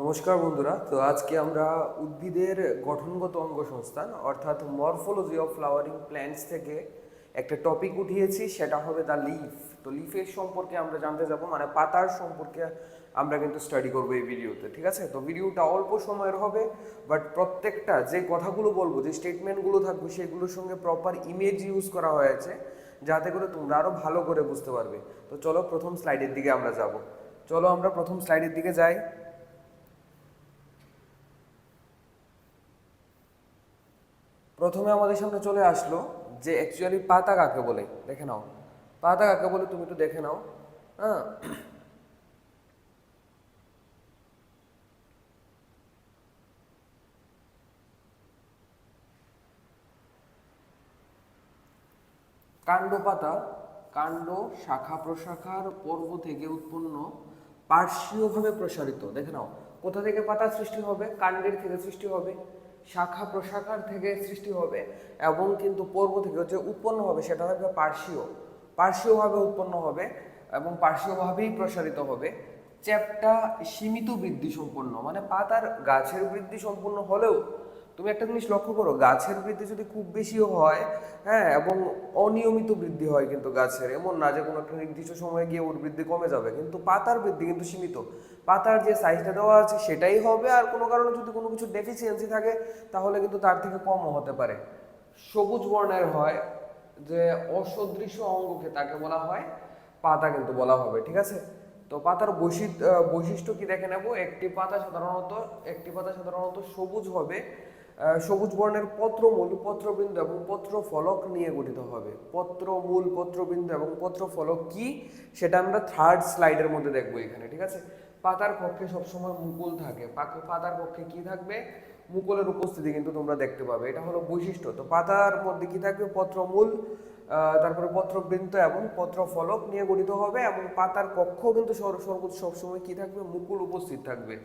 নমস্কার বন্ধুরা। তো আজকে আমরা উদ্ভিদের গঠনগত অঙ্গসংস্থান অর্থাৎ মরফোলজি অফ ফ্লাওয়ারিং প্ল্যান্টস থেকে একটা টপিক উঠিয়েছি, সেটা হবে দ্য লিফ। তো লিফের সম্পর্কে আমরা জানতে যাব, মানে পাতার সম্পর্কে আমরা কিন্তু স্টাডি করবো এই ভিডিওতে, ঠিক আছে? তো ভিডিওটা অল্প সময়ের হবে, বাট প্রত্যেকটা যে কথাগুলো বলবো, যে স্টেটমেন্টগুলো থাকবে, সেগুলোর সঙ্গে প্রপার ইমেজ ইউজ করা হয়েছে যাতে করে তোমরা আরও ভালো করে বুঝতে পারবে। তো চলো প্রথম স্লাইডের দিকে আমরা যাব। চলো আমরা প্রথম স্লাইডের দিকে যাই। প্রথমে আমাদের সামনে চলে আসলো যে অ্যাকচুয়ালি পাতা কাকে বলে। দেখে নাও পাতা কাকে বলে, তুমি তো দেখে নাও। হ্যাঁ, কাণ্ড পাতা, কাণ্ড শাখা প্রশাখার পর্ব থেকে উৎপন্ন, পার্শ্বীয়ভাবে প্রসারিত। দেখে নাও, কোথা থেকে পাতা সৃষ্টি হবে? কাণ্ডের থেকে সৃষ্টি হবে, শাখা প্রশাখার থেকে সৃষ্টি হবে, এবং কিন্তু পর্ব থেকে হচ্ছে উৎপন্ন হবে, সেটা হবে পার্শ্বীয়, পার্শ্বীয়ভাবে উৎপন্ন হবে এবং পার্শ্বীয়ভাবেই প্রসারিত হবে। চ্যাপ্টা সীমিত বৃদ্ধি সম্পন্ন, মানে পাতার গাছের বৃদ্ধি সম্পূর্ণ হলেও তুমি একটা জিনিস লক্ষ্য করো, গাছের বৃদ্ধি যদি খুব বেশিও হয়, হ্যাঁ, এবং অনিয়মিত বৃদ্ধি হয়, কিন্তু গাছের এমন না যে কোনো একটা নির্দিষ্ট সময়ে গিয়ে ওর বৃদ্ধি কমে যাবে, কিন্তু পাতার বৃদ্ধি কিন্তু সীমিত। পাতার যে সাইজটা দেওয়া আছে সেটাই হবে, আর কোনো কারণে যদি কোনো কিছু ডেফিসিয়েন্সি থাকে তাহলে কিন্তু তার থেকে কমও হতে পারে। সবুজ বর্ণের হয় যে অসদৃশ্য অঙ্গকে তাকে বলা হয় পাতা কিন্তু বলা হবে, ঠিক আছে? তো পাতার বৈশিষ্ট্য কি দেখে নেব। একটি পাতা সাধারণত সবুজ হবে, সবুজ বর্ণের পত্রমূল, পত্রবিন্দু এবং পত্রফলক নিয়ে গঠিত হবে। পত্রমূল, পত্রবিন্দু এবং পত্রফলক কি, সেটা আমরা থার্ড স্লাইডের মধ্যে দেখবো এখানে, ঠিক আছে? পাতার কক্ষে সবসময় মুকুল থাকে। পাতার কক্ষে কি থাকবে? মুকুলের উপস্থিতি কিন্তু তোমরা দেখতে পাবে, এটা হলো বৈশিষ্ট্য। তো পাতার মধ্যে কি থাকবে? পত্রমূল, তারপরে পত্রবৃন্ত এবং পত্রফলক নিয়ে গঠিত হবে, এবং পাতার কক্ষ কিন্তু সর্বোচ্চ সবসময় কি থাকবে? মুকুল উপস্থিত থাকবে।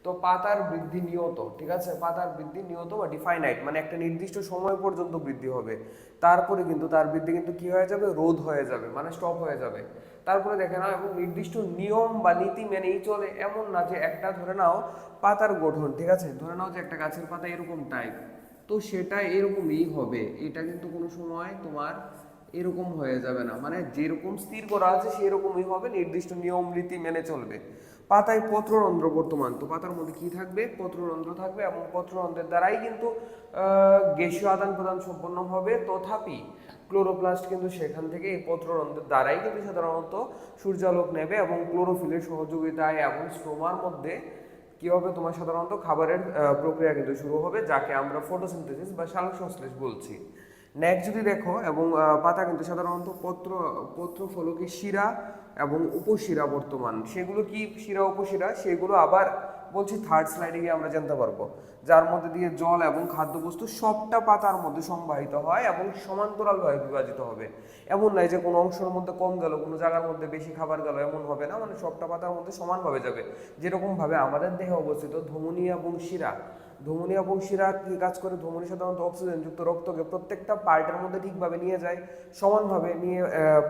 তো পাতার বৃদ্ধি নিয়ত, ঠিক আছে? পাতার বৃদ্ধি নিয়ত বা ডিফাইনাইট, মানে একটা নির্দিষ্ট সময় পর্যন্ত বৃদ্ধি হবে, তারপরে কিন্তু তার বৃদ্ধি কিন্তু কি হয়ে যাবে? রোধ হয়ে যাবে, মানে স্টপ হয়ে যাবে। তারপরে দেখে নাও, এবং নির্দিষ্ট নিয়ম বা নীতি মেনেই চলে, এমন না যে একটা, ধরে নাও পাতার গঠন, ঠিক আছে, ধরে নাও যে একটা গাছের পাতা এরকম টাইপ, তো সেটা এরকমই হবে, এটা কিন্তু কোনো সময় তোমার এরকম হয়ে যাবে না, মানে যেরকম স্থির করা আছে সেরকমই হবে, নির্দিষ্ট নিয়ম রীতি মেনে চলবে। পাতায় পত্ররন্ধ্র বর্তমান, তো পাতার মধ্যে কি থাকবে? পত্ররন্ধ্র থাকবে, এবং পত্ররন্ধ্রের দ্বারাই কিন্তু গ্যাসীয় আদান প্রদান সম্পন্ন হবে। তথাপি ক্লোরোপ্লাস্ট কিন্তু সেখান থেকে এই পত্ররন্ধ্রের দ্বারাই কিন্তু সাধারণত সূর্যালোক নেবে, এবং ক্লোরোফিলের সহযোগিতায় এবং স্ট্রোমার মধ্যে কি হবে? তোমার সাধারণত খাবারের প্রক্রিয়া কিন্তু শুরু হবে, যাকে আমরা ফটোসিনথেসিস বা সালোকসংশ্লেষ বলছি। নেক্সট যদি দেখো, এবং পাতা কিন্তু সাধারণত পত্রফলকে শিরা এবং উপশিরা বর্তমান, সেগুলো কি শিরা উপশিরা, সেগুলো আবার বলছি থার্ড স্লাইডে গিয়ে আমরা জানতে পারবো, যার মধ্যে দিয়ে জল এবং খাদ্যবস্তু সবটা পাতার মধ্যে সংবাহিত হয় এবং সমান্তরালভাবে বিভাজিত হবে। এমন নয় যে কোনো অংশের মধ্যে কম গেল, কোনো জায়গার মধ্যে বেশি খাবার গেল, এমন হবে না, মানে সবটা পাতার মধ্যে সমানভাবে যাবে। যেরকমভাবে আমাদের দেহে অবস্থিত ধমনী এবং শিরা, ধমনী এবং শিরা কি কাজ করে? ধমনী সাধারণত অক্সিজেনযুক্ত রক্তকে প্রত্যেকটা পার্টের মধ্যে ঠিকভাবে নিয়ে যায়, সমানভাবে নিয়ে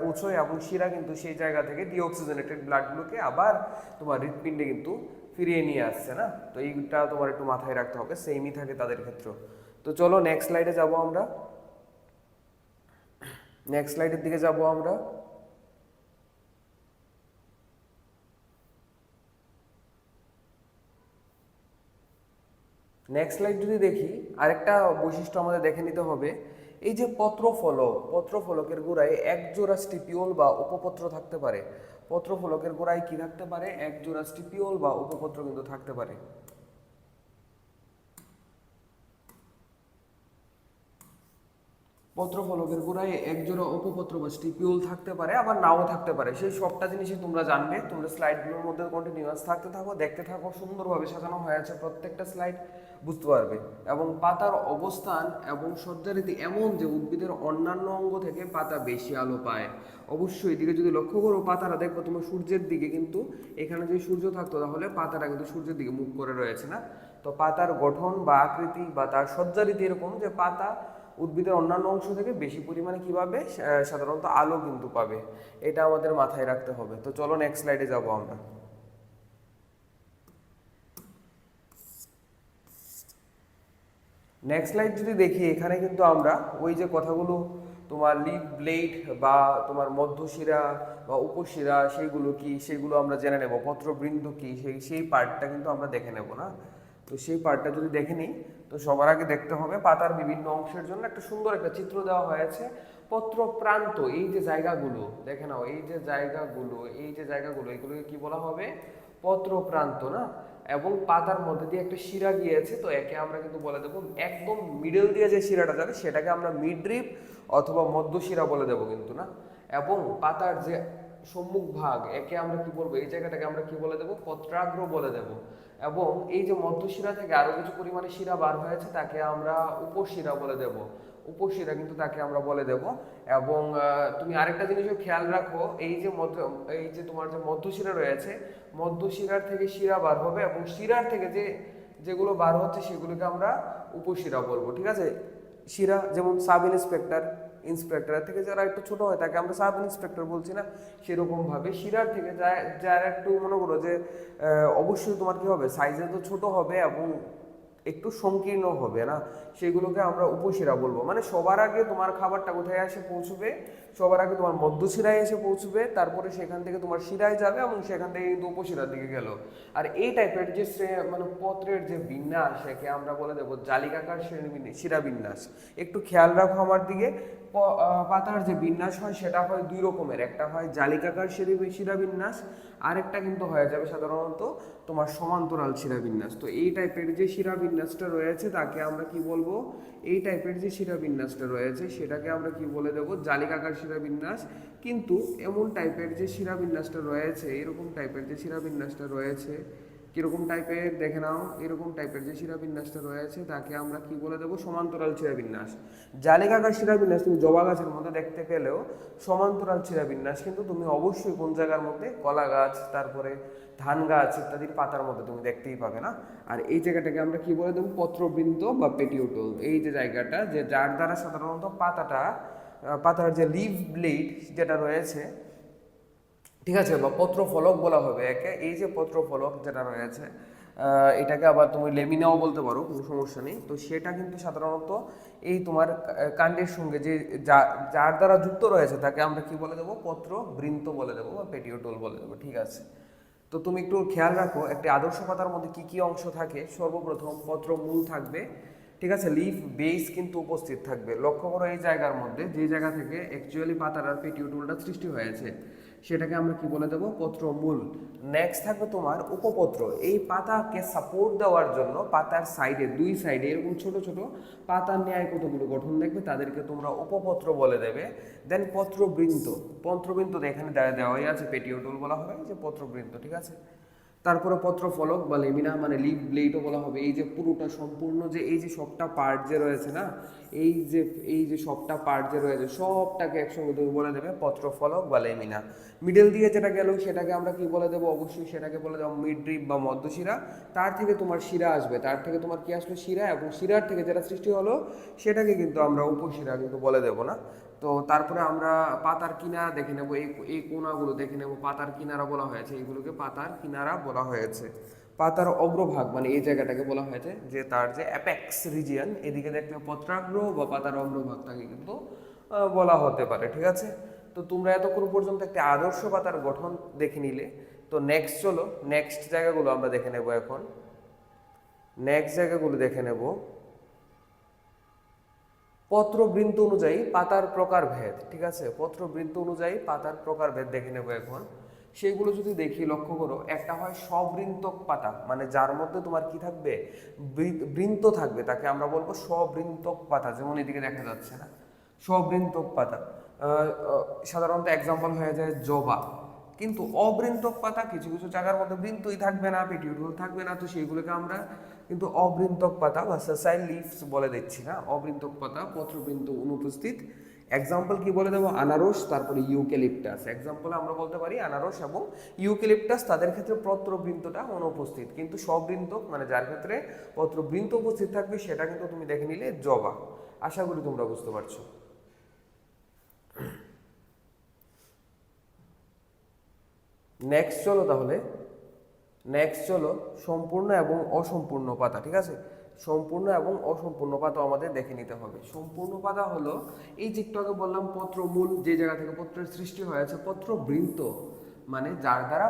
পৌঁছয়, এবং শিরা কিন্তু সেই জায়গা থেকে ডিঅক্সিজেনেটেড ব্লাডগুলোকে আবার তোমার হৃৎপিণ্ডে কিন্তু ফিরিয়ে নিয়ে আসছে না। তো এইটা তোমার একটু মাথায় রাখতে হবে, সেমই থাকে তাদের ক্ষেত্রে। তো চলো নেক্সট স্লাইডে যাব আমরা। নেক্সট স্লাইডের দিকে যাব আমরা। নেক্সট স্লাইড যদি দেখি, আরেকটা বৈশিষ্ট্য আমাদের দেখে নিতে হবে। এই যে পত্রফলক, পত্রফলকের গোড়ায় একজোড়া স্টিপিওল বা উপপত্র থাকতে পারে। পত্রফলকের গোড়ায় কি থাকতে পারে? একজোড়া স্টিপিওল বা উপপত্র কিন্তু থাকতে পারে। পত্রফলকের গোড়ায় একজোড়া উপপত্র বা স্টিপিউল থাকতে পারে, আবার নাও থাকতে পারে। সেই সবটা জিনিসই তোমরা জানবে, তোমরা স্লাইডগুলোর মধ্যে কন্টিনিউয়াস থাকতে থাকো, দেখতে থাকো, সুন্দরভাবে সাজানো হয়ে আছে প্রত্যেকটা স্লাইড, বুঝতে পারবে। এবং পাতার অবস্থান এবং সজ্জারীতি এমন যে উদ্ভিদের অন্যান্য অঙ্গ থেকে পাতা বেশি আলো পায়। অবশ্যই এদিকে যদি লক্ষ্য করো, পাতাটা দেখবো তোমার সূর্যের দিকে, কিন্তু এখানে যদি সূর্য থাকতো তাহলে পাতাটা কিন্তু সূর্যের দিকে মুখ করে রয়েছে না। তো পাতার গঠন বা আকৃতি বা তার সজ্জারীতি এরকম যে পাতা উদ্ভিদের অন্যান্য অংশ থেকে বেশি পরিমাণে কি পাবে? সাধারণত আলো কিন্তু পাবে, এটা আমাদের মাথায় রাখতে হবে। তো চলো নেক্সট স্লাইডে যাব আমরা। নেক্সট স্লাইড যদি দেখি, এখানে কিন্তু আমরা ওই যে কথাগুলো তোমার লিফ ব্লেড বা তোমার মধ্যশিরা বা উপশিরা সেইগুলো কি সেগুলো আমরা জেনে নেব, পত্রবৃন্দ কি সেই পার্টটা কিন্তু আমরা দেখে নেব না। তো সেই পার্টটা যদি দেখে নিই, তো সবার আগে দেখতে হবে পাতার বিভিন্ন অংশের জন্য একটা সুন্দর একটা চিত্র দেওয়া হয়েছে। পত্র প্রান্ত, এই যে জায়গাগুলো দেখে নাও, এই যে জায়গাগুলো এগুলোকে কি বলা হবে? পত্র প্রান্ত না। এবং পাতার মধ্যে দিয়ে একটা শিরা গিয়েছে, তো একে আমরা কিন্তু বলে দেবো একদম মিডল দিয়ে যে শিরাটা যাবে সেটাকে আমরা মিডরিপ অথবা মধ্যশিরা বলে দেবো কিন্তু না। এবং পাতার যে সম্মুখ ভাগ, একে আমরা কি বলবো? এই জায়গাটাকে আমরা কি বলে দেবো? পত্রাগ্র বলে দেব। এবং এই যে মধ্যশিরা থেকে আরো কিছু পরিমাণে শিরা বার হয়েছে তাকে আমরা উপশিরা বলে দেব। উপশিরা কিন্তু তাকে আমরা বলে দেব। এবং তুমি আরেকটা জিনিসও খেয়াল রাখো, এই যে তোমার যে মধ্যশিরা রয়েছে, মধ্যশিরার থেকে শিরা বার হবে এবং শিরার থেকে যেগুলো বার হচ্ছে সেগুলোকে আমরা উপশিরা বলবো, ঠিক আছে? শিরা যেমন সাব ইন্সপেক্টরের থেকে যারা একটু ছোট হয় তাকে আমরা সাব ইন্সপেক্টর বলছি না, সেরকম ভাবে শিরার থেকে যারা একটু মনে করো যে অবশ্যই তোমার কি হবে, সাইজে তো ছোট হবে এবং একটু সংকীর্ণ হবে না, সেগুলোকে আমরা উপশিরা বলবো। মানে সবার আগে তোমার খাবারটা কোথায় এসে পৌঁছবে? সবার আগে তোমার মধ্যশিরায় এসে পৌঁছবে, তারপরে সেখান থেকে তোমার শিরায় যাবে এবং সেখান থেকে কিন্তু উপশিরার দিকে গেল। আর এই টাইপের যে মানে পত্রের যে বিন্যাস, একে আমরা বলে দেবো জালিকাকার শিরা বিন্যাস। একটু খেয়াল রাখো আমার দিকে, পাতার যে বিন্যাস হয় সেটা হয় দুই রকমের, একটা হয় জালিকাকার শিরা বিন্যাস, আরেকটা কিন্তু হয়ে যাবে সাধারণত তোমার সমান্তরাল শিরা বিন্যাস। তো এই টাইপের যে শিরা বিন্যাসটা রয়েছে তাকে আমরা কি বলবো? এই টাইপের যে শিরা বিন্যাসটা রয়েছে সেটাকে আমরা কি বলে দেবো? জালিকাকার শিরা বিন্যাস। কিন্তু এমন টাইপের যে শিরা বিন্যাসটা রয়েছে, এরকম টাইপের যে শিরা বিন্যাসটা রয়েছে, কিরকম টাইপের দেখে নাও, এরকম টাইপের যে শিরাবিন্যাসটা রয়েছে তাকে আমরা কি বলে দেবো? সমান্তরাল শিরাবিন্যাস। জালিকাকার শিরাবিন্যাস তুমি জবা গাছের মধ্যে দেখতে পেলেও সমান্তরাল শিরাবিন্যাস কিন্তু তুমি অবশ্যই কোন জায়গার মধ্যে? কলা গাছ, তারপরে ধান গাছ ইত্যাদির পাতার মধ্যে তুমি দেখতেই পাবে না। আর এই জায়গাটাকে আমরা কি বলে দেবো? পত্রবৃন্ত বা পেটিওটল। এই যে জায়গাটা, যে যার দ্বারা সাধারণত পাতার যে লিভ ব্লেড যেটা রয়েছে, ঠিক আছে, বা পত্র ফলক বলা হবে একে। এই যে পত্র ফলক যেটা রয়েছে, এটাকে আবার তুমি লেমিনাও বলতে পারো, কোনো সমস্যা নেই। তো সেটা কিন্তু সাধারণত এই তোমার কাণ্ডের সঙ্গে যার দ্বারা যুক্ত রয়েছে তাকে আমরা কি বলে দেবো? পত্র বৃন্ত বলে দেবো বা পেটিওটল বলে দেবো, ঠিক আছে? তো তুমি একটু খেয়াল রাখো একটি আদর্শ পাতার মধ্যে কি কি অংশ থাকে। সর্বপ্রথম পত্র মূল থাকবে, ঠিক আছে? লিফ বেস কিন্তু উপস্থিত থাকবে। লক্ষ্য করো এই জায়গার মধ্যে, যে জায়গা থেকে অ্যাকচুয়ালি পাতার আর পেটিওটলটা সৃষ্টি হয়েছে সেটাকে আমরা কি বলে দেবো? পত্র মূল। নেক্সট থাকবে তোমার উপপত্র। এই পাতাকে সাপোর্ট দেওয়ার জন্য পাতার সাইডে, দুই সাইডে এরকম ছোট ছোট পাতার ন্যায় কতগুলো গঠন দেখবে, তাদেরকে তোমরা উপপত্র বলে দেবে। দেন পত্রবৃন্ত এখানে দেওয়াই আছে, পেটিওটল বলা হবে, যে পত্রবৃন্ত, ঠিক আছে? তারপরে পত্র ফলক বা লেমিনা মানে লিভ ব্লেডও বলা হবে। এই যে পুরোটা সম্পূর্ণ যে এই যে সবটা পার্ট যে রয়েছে না, এই যে সবটা পার্ট যে রয়েছে সবটাকে একসঙ্গে তুমি বলে দেবে পত্র ফলক বা লেমিনা। মিডল দিয়ে যেটা গেল সেটাকে আমরা কি বলে দেবো? অবশ্যই সেটাকে বলে দেবো মিডরিপ বা মধ্যশিরা। তার থেকে তোমার শিরা আসবে, তার থেকে তোমার কি আসলো? শিরা। এবং শিরার থেকে যেটা সৃষ্টি হলো সেটাকে কিন্তু আমরা উপশিরা কিন্তু বলে দেবো না। তো তারপরে আমরা পাতার কিনারা দেখে নেব, এই কোনাগুলো দেখে নেব, পাতার কিনারা বলা হয়েছে, এইগুলোকে পাতার কিনারা বলা হয়েছে। পাতার অগ্রভাগ মানে এই জায়গাটাকে বলা হয়েছে যে তার যে অ্যাপেক্স রিজিয়ন, এদিকে দেখলে পত্রাগ্র বা পাতার অগ্রভাগটাকে কিন্তু বলা হতে পারে, ঠিক আছে? তো তোমরা এতক্ষণ পর্যন্ত একটা আদর্শ পাতার গঠন দেখে নিলে। তো নেক্সট চলো, নেক্সট জায়গাগুলো আমরা দেখে নেব এখন। পত্রবৃন্ত অনুযায়ী পাতার প্রকারভেদ, ঠিক আছে? পত্রবৃন্ত অনুযায়ী পাতার প্রকারভেদ দেখে নেব এখন। সেইগুলো যদি দেখি, লক্ষ্য করো, একটা হয় সবৃন্তক পাতা, মানে যার মধ্যে তোমার কি থাকবে? বৃন্ত থাকবে, তাকে আমরা বলবো সবৃন্তক পাতা। যেমন এদিকে দেখা যাচ্ছে না, সবৃন্তক পাতা। সাধারণত এক্সাম্পল হয়ে যায় জবা। কিন্তু অবৃন্তক পাতা কিছু কিছু জায়গার মধ্যে বৃন্তই থাকবে না, পেটিওটল থাকবে না, তো সেইগুলোকে আমরা কিন্তু অবৃন্তক পাতা বা সেসাইল লিভস বলে দিচ্ছি না। অবৃন্তক পাতা, পত্রবৃন্ত অনুপস্থিত। এক্সাম্পল কি বলে দেবো? আনারস, তারপরে ইউক্যালিপটাস। এক্সাম্পলে আমরা বলতে পারি আনারস এবং ইউক্যালিপটাস, তাদের ক্ষেত্রে পত্রবৃন্তটা অনুপস্থিত। কিন্তু সবৃন্তক মানে যার ক্ষেত্রে পত্রবৃন্ত উপস্থিত থাকবে সেটা কিন্তু তুমি দেখে নিলে জবা। আশা করি তোমরা বুঝতে পারছো। নেক্সট চলো সম্পূর্ণ এবং অসম্পূর্ণ পাতা, ঠিক আছে? সম্পূর্ণ এবং অসম্পূর্ণ পাতা আমাদের দেখে নিতে হবে। সম্পূর্ণ পাতা হলো এই যে একটু আগে বললাম পত্রমূল, যে জায়গা থেকে পত্রের সৃষ্টি হয়েছে। পত্রবৃন্ত মানে যার দ্বারা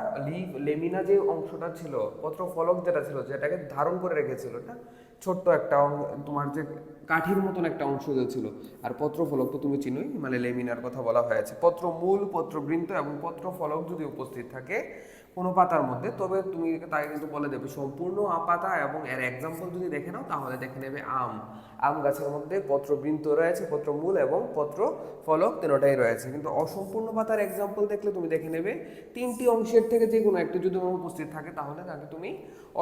লেমিনা যে অংশটা ছিল, পত্র ফলক যেটা ছিল, যেটাকে ধারণ করে রেখেছিল, এটা ছোট্ট একটা তোমার যে কাঠির মতন একটা অংশ যে ছিল। আর পত্র ফলক তো তুমি চিনোই, মানে লেমিনার কথা বলা হয়েছে। পত্র মূল, পত্রবৃন্ত এবং পত্র ফলক যদি উপস্থিত থাকে কোনো পাতার মধ্যে, তবে তুমি তাকে কিন্তু বলে দেবে সম্পূর্ণ পাতা। এবং এর এক্সাম্পল যদি দেখে নাও তাহলে দেখে নেবে আম। আম গাছের মধ্যে পত্রবৃন্ত রয়েছে, পত্রমূল এবং পত্র ফলক তিনটাই রয়েছে। কিন্তু অসম্পূর্ণ পাতার এক্সাম্পল দেখলে তুমি দেখে নেবে তিনটি অংশের থেকে যে কোনো একটা যদি উপস্থিত থাকে তাহলে তাকে তুমি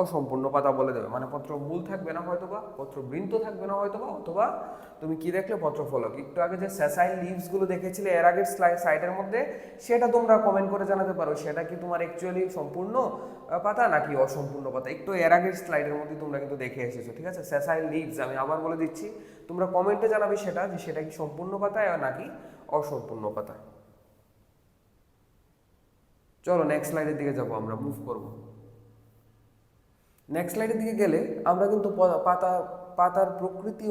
অসম্পূর্ণ পাতা বলে দেবে। মানে পত্রমূল থাকবে না হয়তোবা, পত্রবৃন্ত থাকবে না হয়তোবা, অথবা তুমি কি দেখলে পত্র ফলক। একটু আগে যে সেসাইল লিভস গুলো দেখেছিলে এর আগের সাইডের মধ্যে, সেটা তোমরা কমেন্ট করে জানাতে পারো সেটা কি তোমার অ্যাকচুয়ালি সম্পূর্ণ পাতা নাকি অসম্পূর্ণ পাতা। একটু এর আগের স্লাইডের মধ্যে তোমরা কিন্তু দেখে এসেছো, ঠিক আছে। সেসাইল লিভস আমি আবার বলে দিচ্ছি, তোমরা কমেন্টে জানাবে সেটা যে সেটা কি সম্পূর্ণ পাতা নাকি অসম্পূর্ণ পাতা। চলো নেক্সট স্লাইডের দিকে যাবো, আমরা মুভ করব। নেক্সট স্লাইডের দিকে গেলে আমরা কিন্তু পাতার প্রকৃতি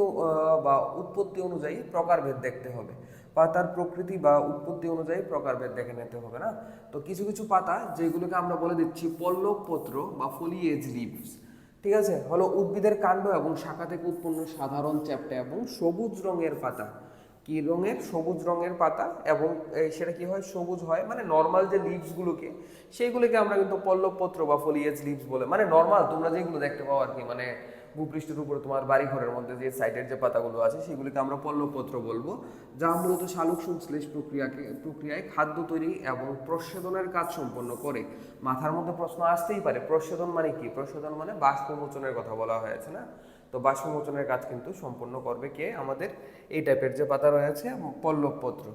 বা উৎপত্তি অনুযায়ী প্রকারভেদ দেখতে হবে। পাতার প্রকৃতি বা উৎপত্তি অনুযায়ী প্রকারভেদ দেখে নিতে হবে না। তো কিছু কিছু পাতা যেগুলোকে আমরা বলে দিচ্ছি পল্লব পত্র বা ফলিয়েজ লিভস, ঠিক আছে, হলো উদ্ভিদের কাণ্ড এবং শাখা থেকে উৎপন্ন সাধারণ চ্যাপ্টা এবং সবুজ রঙের পাতা। কি রঙের? সবুজ রঙের পাতা। এবং সেটা কি হয়? সবুজ হয়। মানে নর্মাল যে লিভসগুলোকে, সেইগুলোকে আমরা কিন্তু পল্লবপত্র বা ফলিয়েজ লিভস বলে, মানে নর্মাল তোমরা যেগুলো দেখতে পাও আর কি, মানে ভূপৃষ্ঠের উপরে তোমার বাড়ি ঘরের মধ্যে যে সাইডের যে পাতাগুলো আছে সেগুলিকে আমরা পল্লবপত্র বলবো, যা মূলত সালোক সংশ্লেষ প্রক্রিয়ায় খাদ্য তৈরি এবং প্রস্বেদনের কাজ সম্পন্ন করে। মাথার মধ্যে প্রশ্ন আসতেই পারে, প্রস্বেদন মানে কি? প্রস্বেদন মানে বাষ্পমোচনের কথা বলা হয়েছে না। তো বাষ্পমোচনের কাজ কিন্তু সম্পন্ন করবে কে? আমাদের এই টাইপের যে পাতা রয়েছে পল্লবপত্র।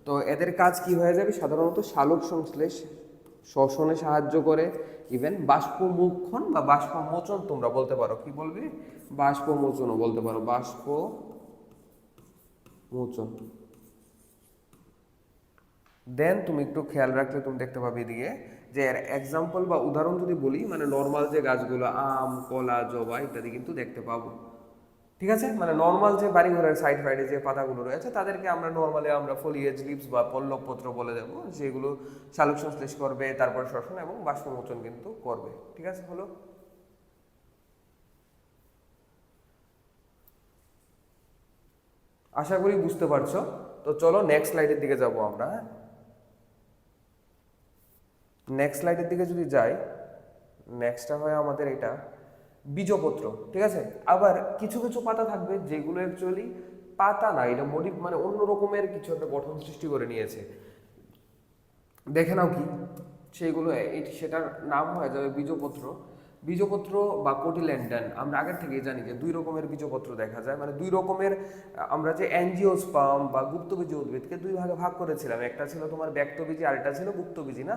তো এদের কাজ কি হয়ে যাবে? সাধারণত সালোক সংশ্লেষ, শ্বসনে সাহায্য করে, ইভেন বাষ্পমোক্ষণ বা বাষ্পমোচন তোমরা বলতে পারো। কি বলবে? বাষ্পমোচনও বলতে পারো, বাষ্পমোচন। দেন তুমি একটু খেয়াল রাখলে তুমি দেখতে পাবে এদিকে যে এর এক্সাম্পল বা উদাহরণ যদি বলি, মানে নর্মাল যে গাছগুলো আম, কলা, জবা ইত্যাদি কিন্তু দেখতে পাবো, ঠিক আছে। মানে নর্মাল যে বাড়ি ঘরের সাইড ফাইডে যে পাতাগুলো রয়েছে তাদেরকে আমরা নর্মালি আমরা ফলিয়েজ লিভস বা পল্লবপত্র বলে দেবো, যেগুলো সালোক সংশ্লেষ করবে, তারপর শ্বসন এবং বাষ্পমোচন কিন্তু করবে, ঠিক আছে। হলো, আশা করি বুঝতে পারছো। তো চলো নেক্সট স্লাইডের দিকে যাব আমরা। নেক্সট স্লাইডের দিকে যদি যাই, নেক্সটটা হয় আমাদের এটা বীজপত্র, ঠিক আছে। আবার কিছু কিছু পাতা থাকবে যেগুলো অ্যাকচুয়ালি পাতা না, এটা মোটিভ মানে অন্য রকমের কিছু একটা গঠন সৃষ্টি করে নিয়েছে। দেখে নাও কি সেইগুলো, সেটার নাম হয়ে যাবে বীজপত্র। বীজপত্র বা কোটিল্যান্ডন, আমরা আগের থেকেই জানি যে দুই রকমের বীজপত্র দেখা যায়। মানে দুই রকমের, আমরা যে অ্যাঞ্জিওস্পার্ম বা গুপ্তবীজী উদ্ভিদকে দুই ভাগে ভাগ করেছিলাম, একটা ছিল তোমার ব্যক্তবীজী আর একটা ছিল গুপ্তবীজী না।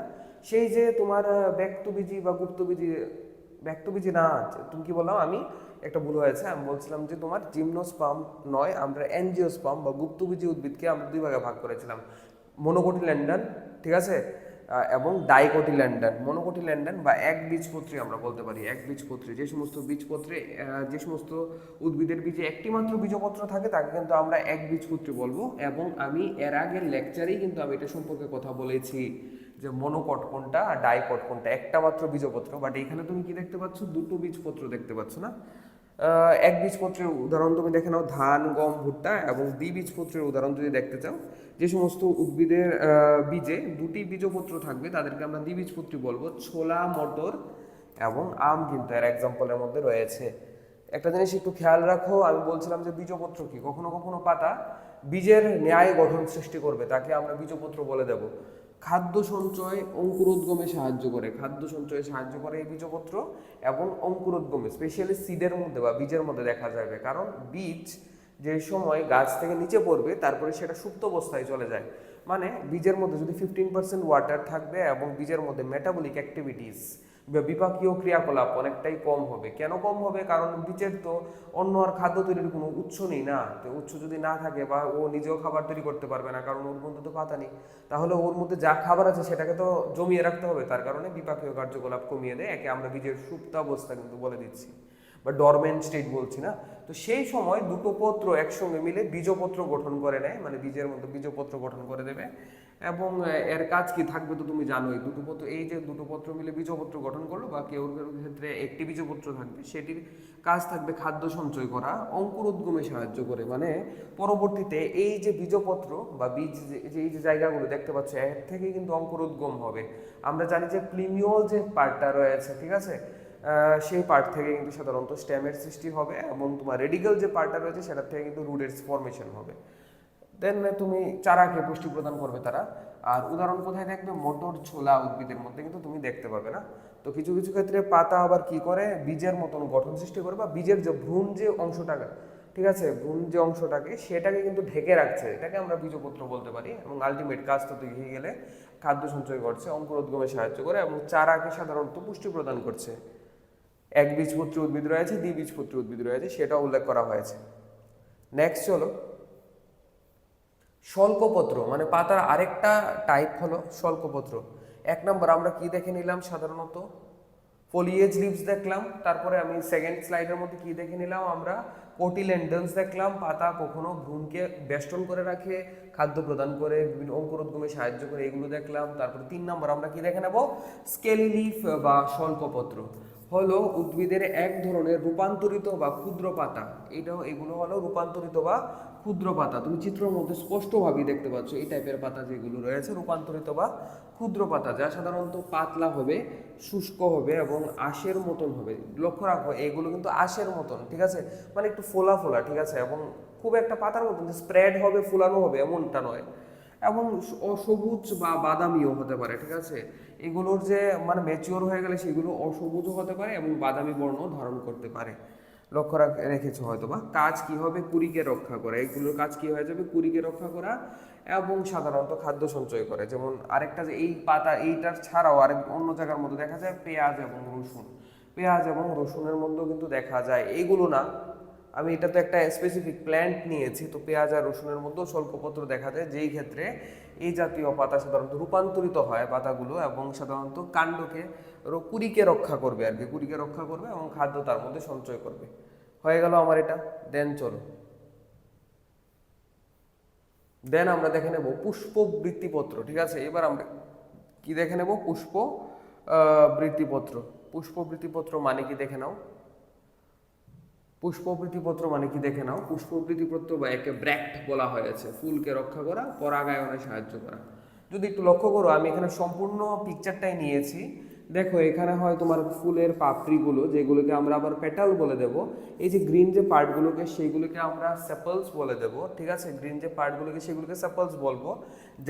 সেই যে তোমার ব্যক্তবীজী বা গুপ্তবীজী, ব্যক্তবীজী না, তুমি কি বললাম আমি, একটা ভুল হয়েছে, আমি বলছিলাম যে তোমার জিমনোস্পার্ম নয়, আমরা অ্যাঞ্জিওস্পার্ম বা গুপ্তবীজী উদ্ভিদকে আমরা দুই ভাগে ভাগ করেছিলাম, মনোকটিল্যান্ডন, ঠিক আছে, এবং ডাইকটিল্যান্ডন। মনোকটিল্যান্ডন বা একবীজপত্রী আমরা বলতে পারি, একবীজপত্রী যে সমস্ত বীজপত্রে, যে সমস্ত উদ্ভিদের বীজে একটি মাত্র বীজপত্র থাকে তাকে কিন্তু আমরা একবীজপত্রী বলবো। এবং আমি এর আগের লেকচারেই কিন্তু আমি এটা সম্পর্কে কথা বলেছি যে মনোকট কোনটা আর ডাইকট কোনটা, একটা মাত্র বীজপত্র। বাট এখানে তুমি কি দেখতে পাচ্ছ? দুটো বীজপত্র দেখতে পাচ্ছ না। একবীজপত্রের উদাহরণ তুমি দেখে নাও ধান, গম, ভুট্টা। এবং দ্বিবীজপত্রের উদাহরণ যদি দেখতে চাও, যে সমস্ত উদ্ভিদের বীজে দুটি বীজপত্র থাকবে তাদেরকে আমরা দ্বিবীজপত্রী বলবো, ছোলা, মটর এবং আম কিন্তু এর এক্সাম্পলের মধ্যে রয়েছে। একটা জিনিস একটু খেয়াল রাখো, আমি বলছিলাম যে বীজপত্র কি, কখনো কখনো পাতা বীজের ন্যায় গঠন সৃষ্টি করবে, তাকে আমরা বীজপত্র বলে দেব। খাদ্য সঞ্চয়, অঙ্কুরোদ্গমে সাহায্য করে, খাদ্য সঞ্চয়ে সাহায্য করে এই বীজপত্র। এবং অঙ্কুরোদ্গমে, স্পেশালি সিডের মধ্যে বা বীজের মধ্যে দেখা যাবে, কারণ বীজ যে সময় গাছ থেকে নিচে পড়বে তারপরে সেটা সুপ্ত অবস্থায় চলে যায়। মানে বীজের মধ্যে যদি 15% ওয়াটার থাকবে এবং বীজের মধ্যে মেটাবলিক অ্যাক্টিভিটিস বা বিপাকীয় ক্রিয়াকলাপ অনেকটাই কম হবে। কেন কম হবে? কারণ বীজের তো অন্য আর খাদ্য তৈরির কোনো উৎস নেই না। তো উৎস যদি না থাকে বা ও নিজেও খাবার তৈরি করতে পারবে না, কারণ ওর মধ্যে তো পাতা নেই, তাহলে ওর মধ্যে যা খাবার আছে সেটাকে তো জমিয়ে রাখতে হবে। তার কারণে বিপাকীয় কার্যকলাপ কমিয়ে দেয়, একে আমরা বীজের সুপ্তাবস্থা কিন্তু বলে দিচ্ছি। বা ডরমেন্ট স্টেট বলছি না। তো সেই সময় দুটো পত্র একসঙ্গে মিলে বীজপত্র গঠন করে নেয়, মানে বীজের মধ্যে বীজপত্র গঠন করে দেবে। এবং এর কাজ কি থাকবে তো তুমি জানোই, দুটো পত্র, এই যে দুটো পত্র মিলে বীজপত্র গঠন করলো বা কেউ কেউ ক্ষেত্রে একটি বীজপত্র থাকবে, সেটির কাজ থাকবে খাদ্য সঞ্চয় করা, অঙ্কুরোদ্গমে সাহায্য করে। মানে পরবর্তীতে এই যে বীজপত্র বা বীজ এই যে জায়গাগুলো দেখতে পাচ্ছ, এর থেকে কিন্তু অঙ্কুরোদ্গম হবে। আমরা জানি যে প্লিমিওল যে পার্টটা রয়েছে, ঠিক আছে, সেই পার্ট থেকে কিন্তু সাধারণত স্টেমের সৃষ্টি হবে, এবং তোমার রেডিক্যাল যে পার্টটা রয়েছে সেটার থেকে কিন্তু রুটের ফরমেশন হবে। দেন তুমি চারাকে পুষ্টি প্রদান করবে তারা। আর উদাহরণ কোথায় দেখবে, মটর ছোলা উদ্ভিদের মধ্যে কিন্তু তুমি দেখতে পাবে না। তো কিছু কিছু ক্ষেত্রে পাতা আবার কি করে, বীজের মতন গঠন সৃষ্টি করে, বা বীজের যে ভ্রূণ যে অংশটাকে, ঠিক আছে, ভ্রূণ যে অংশটাকে সেটাকে কিন্তু ঢেকে রাখছে, এটাকে আমরা বীজপত্র বলতে পারি। এবং আলটিমেট কাজ তো দেখে গেলে খাদ্য সঞ্চয় করছে, অঙ্কুরোদ্গমে সাহায্য করে, এবং চারাকে সাধারণত পুষ্টি প্রদান করছে। একবীজপত্রী উদ্ভিদ রয়েছে, দ্বিবীজপত্রী উদ্ভিদ রয়েছে, সেটা উল্লেখ করা হয়েছে। নেক্সট চলো, স্বল্পপত্র মানে পাতার আরেকটা টাইপ হলো স্বল্পপত্র। এক নম্বর আমরা কি দেখে নিলাম, সাধারণত ফলিয়েজ লিভস দেখলাম। তারপরে আমি সেকেন্ড স্লাইডের মধ্যে কি দেখে নিলাম, আমরা কোটিলেন্ডলস দেখলাম, পাতা কখনো ভ্রূণকে বেষ্টন করে রাখে, খাদ্য প্রদান করে, বিভিন্ন অঙ্কুরোদ্গমে সাহায্য করে, এগুলো দেখলাম। তারপরে 3 নম্বর আমরা কি দেখে নেব, স্কেলি লিফ বা স্বল্পপত্র হলো উদ্ভিদের এক ধরনের রূপান্তরিত বা ক্ষুদ্র পাতা। এগুলো হলো রূপান্তরিত বা ক্ষুদ্র পাতা। তুমি চিত্রের মধ্যে স্পষ্টভাবেই দেখতে পাচ্ছ এই টাইপের পাতা যেগুলো রয়েছে, রূপান্তরিত বা ক্ষুদ্র পাতা, যা সাধারণত পাতলা হবে, শুষ্ক হবে এবং আঁশের মতন হবে। লক্ষ্য রাখো এগুলো কিন্তু আঁশের মতন, ঠিক আছে, মানে একটু ফোলা ফোলা, ঠিক আছে, এবং খুব একটা পাতার মতন স্প্রেড হবে, ফুলানো হবে এমনটা নয়। এবং অসবুজ বা বাদামিও হতে পারে, ঠিক আছে। এগুলোর যে মানে ম্যাচিওর হয়ে গেলে সেগুলো অসবুজও হতে পারে এবং বাদামি বর্ণ ধারণ করতে পারে। লক্ষ্য রেখেছো হয়তো বা। কাজ কি হবে, কুড়িকে রক্ষা করা, এগুলোর কাজ কি হয়ে যাবে, কুড়িকে রক্ষা করা এবং সাধারণত খাদ্য সঞ্চয় করে। যেমন আরেকটা যে এই পাতা, এইটার ছাড়াও আরেক অন্য জায়গার মধ্যে দেখা যায় পেঁয়াজ এবং রসুন। পেঁয়াজ এবং রসুনের মধ্যেও কিন্তু দেখা যায়, এইগুলো না, আমি এটা তো একটা স্পেসিফিক প্ল্যান্ট নিয়েছি, তো পেঁয়াজ আর রসুনের মধ্যেও স্বল্পপত্র দেখা যায়, যেই ক্ষেত্রে এই জাতীয় পাতা সাধারণত রূপান্তরিত হয় পাতাগুলো, এবং সাধারণত কাণ্ডকে কুড়িকে রক্ষা করবে আর কি, কুড়িকে রক্ষা করবে এবং খাদ্য তার মধ্যে সঞ্চয় করবে। হয়ে গেল আমার এটা। দেন চলো, দেন আমরা দেখে নেব পুষ্পবৃত্তিপত্র, ঠিক আছে। এবার আমরা কি দেখে নেব, বৃত্তিপত্র। পুষ্পবৃত্তিপত্র মানে কি দেখে নাও, পুষ্পবৃত্তিপত্র মানে কি দেখে নাও। পুষ্পবৃত্তিপত্র বা একে ব্র্যাক্ট বলা হয়েছে, ফুলকে রক্ষা করা, পরাগায়নে সাহায্য করা। যদি একটু লক্ষ্য করো, আমি এখানে সম্পূর্ণ পিকচারটাই নিয়েছি। দেখো এখানে হয় তোমার ফুলের পাপড়িগুলো, যেগুলোকে আমরা আবার পেটাল বলে দেব। এই যে গ্রিন যে পার্টগুলোকে, সেইগুলোকে আমরা সেপলস বলে দেব, ঠিক আছে। গ্রিন যে পার্টগুলোকে সেগুলোকে সেপলস বলবো।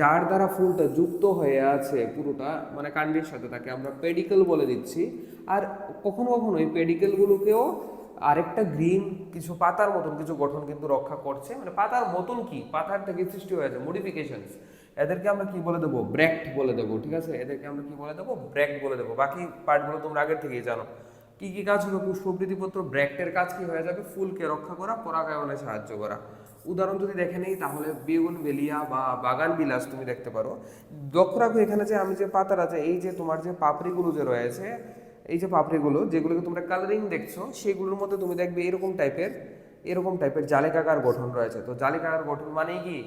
যার দ্বারা ফুলটা যুক্ত হয়ে আছে পুরোটা, মানে কাণ্ডের সাথে, তাকে আমরা পেডিকেল বলে দিচ্ছি। আর কখনো কখনো এই পেডিকেলগুলোকেও আরেকটা গ্রিন কিছু পাতার মতন কিছু গঠন কিন্তু রক্ষা করছে, মানে পাতার মতন কি, পাতার থেকে সৃষ্টি হয়েছে মডিফিকেশনস, এদেরকে আমরা কি বলে দেবো, ব্র্যাক্ট বলে দেবো, ঠিক আছে। এদেরকে আমরা কি বলে দেবো, ব্র্যাক্ট বলে দেবো। বাকি পার্টগুলো তোমরা আগের থেকেই জানো। কি কি কাজ হলো, পুষ্পবৃত্তিপত্র ব্র্যাক্টের কাজ কি হয়ে যাবে, ফুলকে রক্ষা করা, পরাগায়নে সাহায্য করা। উদাহরণ যদি দেখে নেই তাহলে বেগুনভেলিয়া বা বাগান বিলাস তুমি দেখতে পারো। লক্ষ্য রাখো এখানে যে আমি যে পাতার আছে, এই যে তোমার যে পাপড়িগুলো যে রয়েছে, এই যে পাপড়িগুলো যেগুলোকে তোমরা কালারিং দেখছো, সেগুলোর মধ্যে তুমি দেখবে এরকম টাইপের জালিকাকার গঠন রয়েছে। তো জালিকাকার গঠন মানেই কি,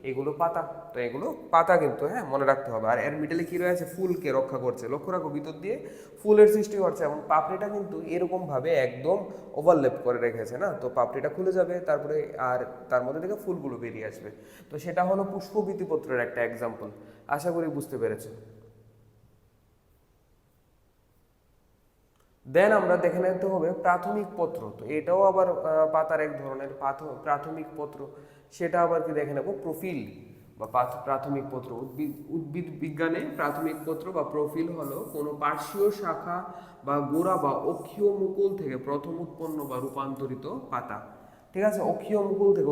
এগুলো পাতা। তো এগুলো পাতা কিন্তু, হ্যাঁ, মনে রাখতে হবে। আর এর মিডলে কি রয়েছে, ফুলকে রক্ষা করছে। লক্ষ্য রাখো ভিতর দিয়ে ফুলের সৃষ্টি করছে, এবং পাপড়িটা কিন্তু এরকম ভাবে একদম ওভারল্যাপ করে রেখেছে না, তো পাপড়িটা খুলে যাবে, তারপরে আর তার মধ্যে থেকে ফুলগুলো বেরিয়ে আসবে। তো সেটা হলো পুষ্পবৃত্তিপত্রের একটা এক্সাম্পল। আশা করি বুঝতে পেরেছো। দেন আমরা দেখে নিতে হবে প্রাথমিক পত্র। তো এটাও আবার পাতার এক ধরনের প্রাথমিক পত্র। সেটা আবার কি দেখে নেব, প্রোফিল বা প্রাথমিক পত্র। উদ্ভিদ বিজ্ঞানে প্রাথমিক পত্র বা প্রোফিল হলো কোনো পার্শ্বীয় শাখা বা গোড়া বা অক্ষীয় মুকুল থেকে প্রথম উৎপন্ন বা রূপান্তরিত পাতা, ঠিক আছে। অক্ষীয় মুকুল থেকে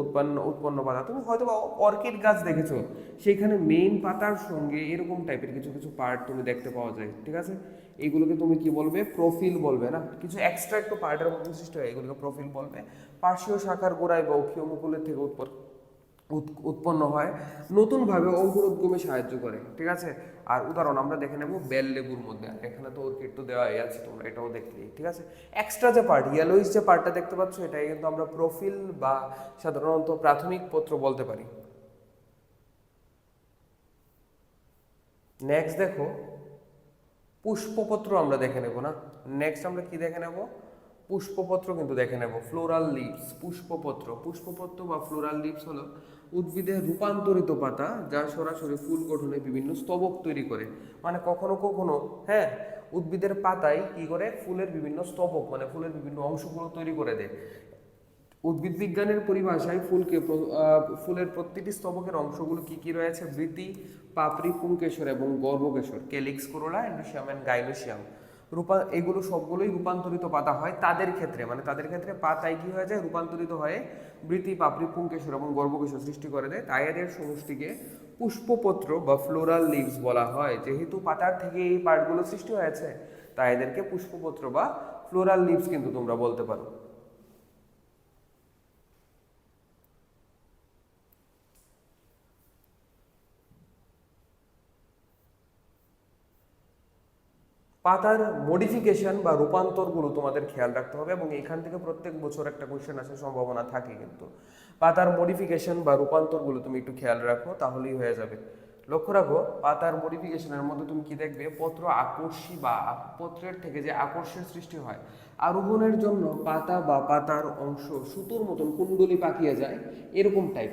উৎপন্ন পাতা। তুমি হয়তো বা অর্কিড গাছ দেখেছো, সেইখানে মেইন পাতার সঙ্গে এরকম টাইপের কিছু কিছু পার্ট তুমি দেখতে পাওয়া যায়, ঠিক আছে। এইগুলোকে তুমি কি বলবে, প্রোফিল বলবে না, কিছু এক্সট্রাক্ট পার্টের মধ্যে সৃষ্টি হয়, এগুলোকে প্রোফিল বলবে। পার্শ্বীয় শাখার গোড়ায় বা অক্ষীয় মুকুলের থেকে উৎপন্ন হয়, নতুনভাবে অঙ্কুরোদ্গমে সাহায্য করে, ঠিক আছে। আর উদাহরণ আমরা দেখে নেব বেল লেবুর মধ্যে, এখানে তো অর্কিড তো দেওয়াই আছে, তোমরা এটাও দেখলেই, ঠিক আছে। এক্সট্রা যে পার্ট ইয়েলোইশ যে পার্টটা দেখতে পাচ্ছ, এটাই কিন্তু আমরা প্রোফিল বা সাধারণত প্রাথমিক পত্র বলতে পারি। নেক্সট দেখো পুষ্পপত্র আমরা দেখে নেব না, নেক্সট আমরা কি দেখে নেব, পুষ্পপত্র কিন্তু দেখে নেব, ফ্লোরাল লিভস। পুষ্পপত্র, পুষ্পপত্র বা ফ্লোরাল লিভস হলো উদ্ভিদের রূপান্তরিত পাতা যা সরাসরি ফুল গঠনে বিভিন্ন স্তবক তৈরি করে। মানে কখনো কখনো, হ্যাঁ, উদ্ভিদের পাতায় কি করে ফুলের বিভিন্ন স্তবক মানে ফুলের বিভিন্ন অংশগুলো তৈরি করে দেয়। উদ্ভিদ বিজ্ঞানের পরিভাষায় ফুলের প্রতিটি স্তবকের অংশগুলো কি কি রয়েছে, বৃতি, পাপড়ি, পুংকেশর এবং গর্ভকেশর, ক্যালিক্স, করোলা, এন্ডোসিয়াম এন্ড গাইনোসিয়াম। এগুলো সবগুলোই রূপান্তরিত পাতা হয় তাদের ক্ষেত্রে, মানে তাদের ক্ষেত্রে পাতায় কি হয়ে যায়, রূপান্তরিত হয়ে বৃতি, পাপড়ি, পুংকেশর এবং গর্ভকেশর সৃষ্টি করে দেয়, তাই এদের সমষ্টিকে পুষ্পপত্র বা ফ্লোরাল লিভস বলা হয়। যেহেতু পাতার থেকে এই পার্টগুলো সৃষ্টি হয়েছে, তাই এদেরকে পুষ্পপত্র বা ফ্লোরাল লিভস কিন্তু তোমরা বলতে পারো। পাতার মডিফিকেশন বা রূপান্তরগুলো তোমাদের খেয়াল রাখতে হবে, এবং এখান থেকে প্রত্যেক বছর একটা কোশ্চেন আসার সম্ভাবনা থাকে। কিন্তু পাতার মডিফিকেশন বা রূপান্তরগুলো তুমি একটু খেয়াল রাখো, তাহলেই হয়ে যাবে। লক্ষ্য রাখো পাতার মডিফিকেশনের মধ্যে তুমি কি দেখবে, পত্র আকর্ষী বা পত্রের থেকে যে আকর্ষণের সৃষ্টি হয়, আরোহণের জন্য পাতা বা পাতার অংশ সুতোর মতন কুণ্ডলি পাকিয়ে যায়, এরকম টাইপ,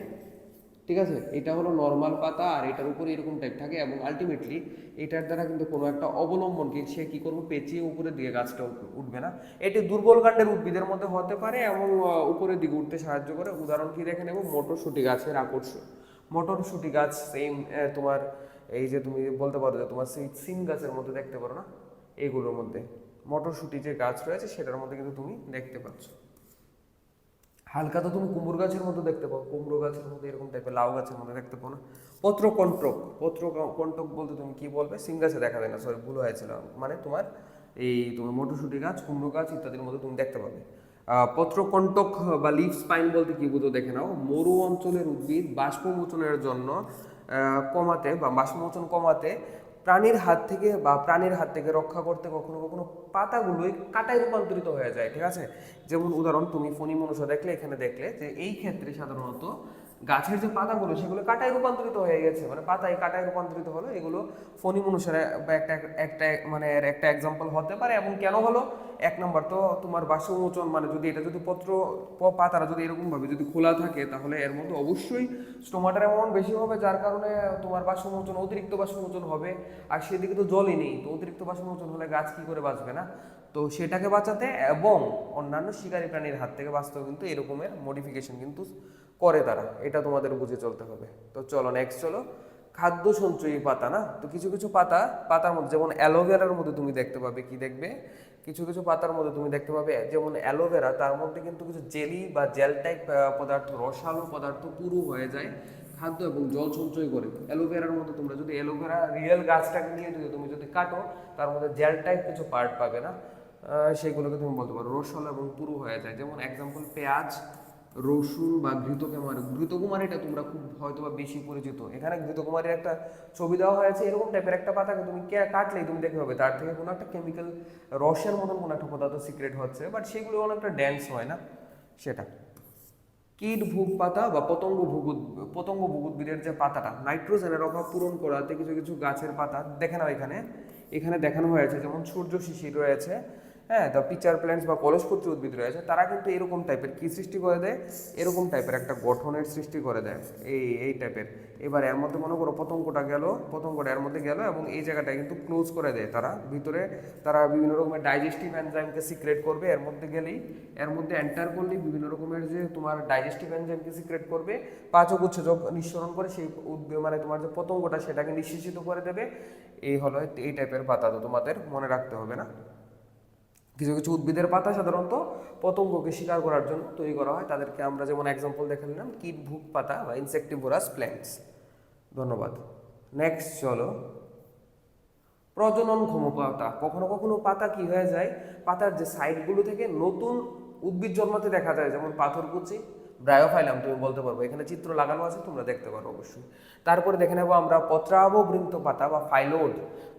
ঠিক আছে। এটা হলো নর্মাল পাতা, আর এটার উপরে এরকম টাইপ থাকে, এবং আলটিমেটলি এটার দ্বারা কিন্তু কোনো একটা অবলম্বনকে সে কি করবো, পেঁচিয়ে উপরের দিকে গাছটা উঠবে না। এটি দুর্বল কাণ্ডের উদ্ভিদের মধ্যে হতে পারে এবং উপরের দিকে উঠতে সাহায্য করে। উদাহরণ কি দেখে নেব, মটরশুঁটি গাছের আকর্ষণ। মটরশুঁটি গাছ সেম তোমার এই যে তুমি বলতে পারো যে তোমার সেই সিম গাছের মধ্যে দেখতে পারো না, এইগুলোর মধ্যে মটরশুঁটি যে গাছ রয়েছে সেটার মধ্যে কিন্তু তুমি দেখতে পাচ্ছ। হালকা তো তুমি কুমড়ো গাছের মধ্যে দেখতে পাও, কুমড়ো গাছের মধ্যে এরকম টাইপের, লাউ গাছের মধ্যে দেখতে পাও না। পত্রকণ্টক, পত্রকণ্টক বলতে তুমি কি বলবে, সিম গাছে দেখা যায় না, সরি ভুল হয়েছিল, মানে তোমার এই তুমি মটরশুঁটি গাছ, কুমড়ো গাছ ইত্যাদির মধ্যে তুমি দেখতে পাবে। পত্রকণ্টক বা লিফ স্পাইন বলতে কি বুঝো দেখে নাও। মরু অঞ্চলের উদ্ভিদ বাষ্পমোচনের জন্য কমাতে বা বাষ্পমোচন কমাতে প্রাণীর হাত থেকে রক্ষা করতে কখনো কখনো পাতাগুলোই কাঁটায় রূপান্তরিত হয়ে যায়, ঠিক আছে। যেমন উদাহরণ তুমি ফণী মনুষ্য দেখলে, এখানে দেখলে যে এই ক্ষেত্রে সাধারণত গাছের যে পাতাগুলো সেগুলো কাঁটায় রূপান্তরিত হয়ে গেছে, মানে পাতায় কাঁটায় রূপান্তরিত হলো, এগুলো ফণী মনুষ্যের একটা একটা মানে এর একটা এক্সাম্পল হতে পারে। এবং কেন হলো, এক নম্বর তো তোমার বাষ্পমোচন, মানে যদি এটা যদি পাতারা যদি এরকম ভাবে যদি খোলা থাকে, তাহলে এর মধ্যে অবশ্যই স্টোমাটার অ্যামাউন্ট বেশি হবে, যার কারণে তোমার বাষ্পমোচন, অতিরিক্ত বাষ্পমোচন হবে। আর সেদিকে তো জলই নেই, তো অতিরিক্ত বাষ্পমোচন হলে গাছ কি করে বাঁচবে না। তো সেটাকে বাঁচাতে এবং অন্যান্য শিকারী প্রাণীর হাত থেকে বাঁচতেও কিন্তু এরকমের মডিফিকেশন কিন্তু করে তারা, এটা তোমাদের বুঝে চলতে হবে। তো চলো নেক্সট, চলো খাদ্য সঞ্চয়ী পাতা না। তো কিছু কিছু পাতার মধ্যে যেমন অ্যালোভেরার মধ্যে তুমি দেখতে পাবে, কি দেখবে, কিছু কিছু পাতার মধ্যে তুমি দেখতে পাবে যেমন অ্যালোভেরা, তার মধ্যে কিন্তু কিছু জেলি বা জেল টাইপ পদার্থ, রসালো পদার্থ পুরো হয়ে যায়, খাদ্য এবং জল সঞ্চয় করে। অ্যালোভেরার মধ্যে তোমরা যদি অ্যালোভেরা রিয়েল গাছটাকে নিয়ে তুমি যদি কাটো, তার মধ্যে জেল টাইপ কিছু পার্ট পাবে না, সেগুলোকে তুমি বলতে পারো রসালো এবং পুরু হয়ে যায়। যেমন এক্সাম্পল পেঁয়াজ, রসুন বা ঘৃতকুমারী। ঘৃতকুমারীটা তোমরা খুব হয়তো বা বেশি পরিচিত, এখানে ঘৃতকুমারীর একটা ছবি দেওয়া হয়েছে, এরকম টাইপের একটা পাতাকে তুমি কাটলেই তুমি দেখতে পাবে তার থেকে কোনো একটা কেমিক্যাল রসের মতন কোনো একটা পদার্থ সিক্রেট হচ্ছে, বাট সেগুলো অনেকটা ড্যান্স হয় না সেটা। কীট ভুগ পাতা বা পতঙ্গ ভুগ উদ্ভিদের যে পাতাটা, নাইট্রোজেনের অভাব পূরণ করাতে কিছু কিছু গাছের পাতা দেখে নাও, এখানে এখানে দেখানো হয়েছে, যেমন সূর্য শিশির রয়েছে, হ্যাঁ, দ্য পিচার প্ল্যান্টস বা কলসপত্রী উদ্ভিদ রয়েছে, তারা কিন্তু এরকম টাইপের কি সৃষ্টি করে দেয়, এরকম টাইপের একটা গঠনের সৃষ্টি করে দেয়, এই টাইপের। এবার এর মধ্যে মনে করো পতঙ্গটা এর মধ্যে গেল এবং এই জায়গাটায় কিন্তু ক্লোজ করে দেয় তারা, ভিতরে তারা বিভিন্ন রকমের ডাইজেস্টিভ এনজাইমকে সিক্রেট করবে, এর মধ্যে গেলেই, এর মধ্যে এন্টার করলেই বিভিন্ন রকমের যে তোমার ডাইজেস্টিভ এনজাইমকে সিক্রেট করবে, পাচক উৎসেচক নিঃসরণ করে সেই মানে তোমার যে পতঙ্গটা সেটাকে নিঃশেষিত করে দেবে। এই হলো এই টাইপের পাতা, তো তোমাদের মনে রাখতে হবে না। কিছু কিছু উদ্ভিদের পাতা সাধারণত পতঙ্গকে শিকার করার জন্য তৈরি করা হয়, তাদেরকে আমরা যেমন এক্সাম্পল দেখে নিলাম কীটভুক পাতা বা ইনসেক্টিভোরাস প্ল্যান্টস। ধন্যবাদ। নেক্সট চলো প্রজননক্ষম পাতা। কখনো কখনো পাতা কি হয়ে যায়, পাতার যে সাইডগুলো থেকে নতুন উদ্ভিদ জন্মাতে দেখা যায়, যেমন পাথরকুচি, ব্রায়োফাইলাম তুমি বলতে পারবো, এখানে চিত্র লাগানো আছে, তোমরা দেখতে পারো অবশ্যই। তারপরে দেখে নেবো আমরা পত্রাববৃন্ত পাতা বা ফাইলোড।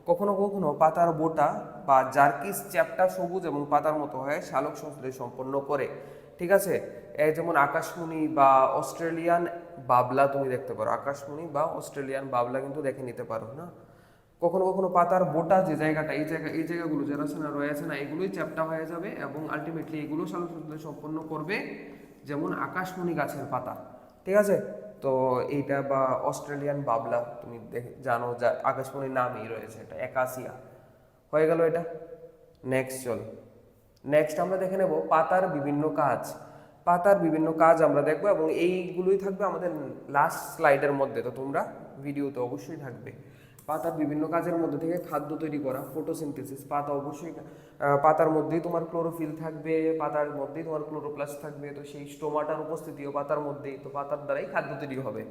কখনো কখনো পাতার বোটা বা জার্কিস চ্যাপ্টা সবুজ এবং পাতার মতো হয়ে শালক সংশ্লেষ সম্পন্ন করে, ঠিক আছে। এই যেমন আকাশমণি বা অস্ট্রেলিয়ান বাবলা তুমি দেখতে পারো, আকাশমণি বা অস্ট্রেলিয়ান বাবলা কিন্তু দেখে নিতে পারো না। কখনো কখনো পাতার বোটা যে জায়গাটা, এই জায়গাগুলো যারা আছে না রয়েছে না, এগুলোই চ্যাপ্টা হয়ে যাবে এবং আলটিমেটলি এগুলো সালোকসংশ্লেষ সম্পন্ন করবে, যেমন আকাশমণি গাছের পাতা, ঠিক আছে। তো এইটা বা অস্ট্রেলিয়ান বাবলা তুমি জানো, যা আকাশমণির নামই রয়েছে, এটা একাসিয়া হয়ে গেল এটা। নেক্সট চল, নেক্সট আমরা দেখে নেব পাতার বিভিন্ন কাজ। পাতার বিভিন্ন কাজ আমরা দেখবো এবং এইগুলোই থাকবে আমাদের লাস্ট স্লাইডের মধ্যে, তো তোমরা ভিডিওতে অবশ্যই থাকবে। পাতার বিভিন্ন কাজের মধ্যে থেকে খাদ্য তৈরি করা, ফটোসিনথেসিস। পাতা অবশ্যই পাতার মধ্যেই তোমার ক্লোরোফিল থাকবে, পাতার মধ্যেই তোমার ক্লোরোপ্লাস্ট থাকবে, তো সেই স্টোমাটার উপস্থিতিও পাতার মধ্যেই, তো পাতার দ্বারাই খাদ্য তৈরি হবে।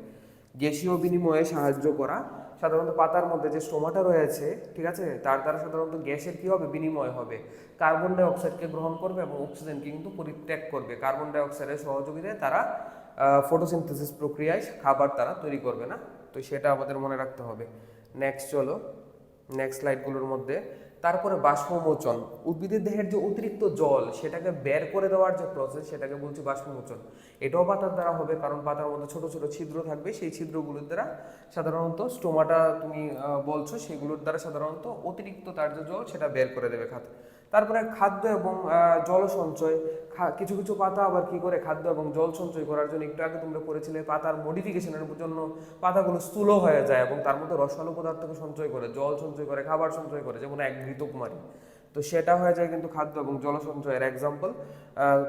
গ্যাসীয় বিনিময়ে সাহায্য করা, সাধারণত পাতার মধ্যে যে স্টোমাটা রয়েছে, ঠিক আছে, তার দ্বারা সাধারণত গ্যাসের কি হবে, বিনিময় হবে। কার্বন ডাই অক্সাইডকে গ্রহণ করবে এবং অক্সিজেনকে কিন্তু পরিত্যাগ করবে। কার্বন ডাই অক্সাইডের সহযোগিতায় তারা ফটোসিনথেসিস প্রক্রিয়ায় খাবার তারা তৈরি করবে না, তো সেটা আমাদের মনে রাখতে হবে। নেক্সট চলো, নেক্সট স্লাইডগুলোর মধ্যে তারপরে বাষ্পমোচন। উদ্ভিদের দেহের যে অতিরিক্ত জল সেটাকে বের করে দেওয়ার যে প্রসেস, সেটাকে বলছি বাষ্পমোচন। এটাও পাতার দ্বারা হবে, কারণ পাতার মধ্যে ছোট ছোট ছিদ্র থাকবে, সেই ছিদ্রগুলোর দ্বারা সাধারণত স্টোমাটা তুমি বলছো, সেগুলোর দ্বারা সাধারণত অতিরিক্ত তার যে জল সেটা বের করে দেবে খাদ্য। তারপরে খাদ্য এবং জল সঞ্চয়। কিছু কিছু পাতা আবার কি করে খাদ্য এবং জল সঞ্চয় করার জন্য, একটু আগে তোমরা পড়েছিলে পাতার মডিফিকেশনের জন্য পাতাগুলো স্থূল হয়ে যায় এবং তার মধ্যে রসালো পদার্থকে সঞ্চয় করে, জল সঞ্চয় করে, খাবার সঞ্চয় করে, যেমন এক ঘৃতকুমারী। তো সেটা হয়ে যায় কিন্তু খাদ্য এবং জল সঞ্চয়ের এক্সাম্পল।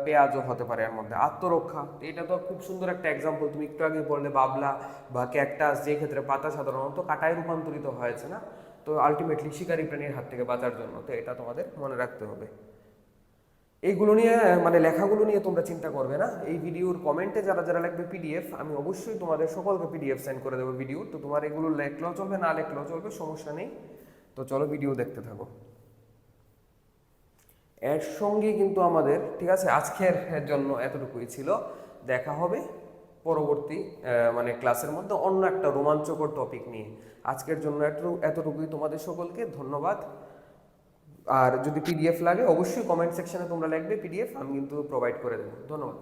পেঁয়াজও হতে পারে এর মধ্যে। আত্মরক্ষা, এটা তো খুব সুন্দর একটা এক্সাম্পল, তুমি একটু আগে বললে বাবলা বা ক্যাকটাস, যে ক্ষেত্রে পাতা সাধারণত কাটায় রূপান্তরিত হয়েছে না, তো আলটিমেটলি শিকারী প্রাণীর হাত থেকে বাঁচার জন্য, তো এটা তোমাদের মনে রাখতে হবে। এইগুলো নিয়ে মানে লেখাগুলো নিয়ে তোমরা চিন্তা করবে না। এই ভিডিওর কমেন্টে যারা যারা লিখবে পিডিএফ, আমি অবশ্যই তোমাদের সকলকে পিডিএফ সেন্ড করে দেবো ভিডিও, তো তোমার এগুলো লেখলেও চলবে, না লেখলেও চলবে, সমস্যা নেই। তো চলো ভিডিও দেখতে থাকো। এর সঙ্গে কিন্তু আমাদের, ঠিক আছে, আজকের জন্য এতটুকুই ছিল। দেখা হবে পরবর্তী মানে ক্লাসের মধ্যে অন্য একটা রোমাঞ্চকর টপিক নিয়ে। আজকের জন্য এতটুকুই, তোমাদের সকলকে ধন্যবাদ। আর যদি পিডিএফ লাগে অবশ্যই কমেন্ট সেকশনে তোমরা লিখবে পিডিএফ, আমি কিন্তু প্রোভাইড করে দেবো। ধন্যবাদ।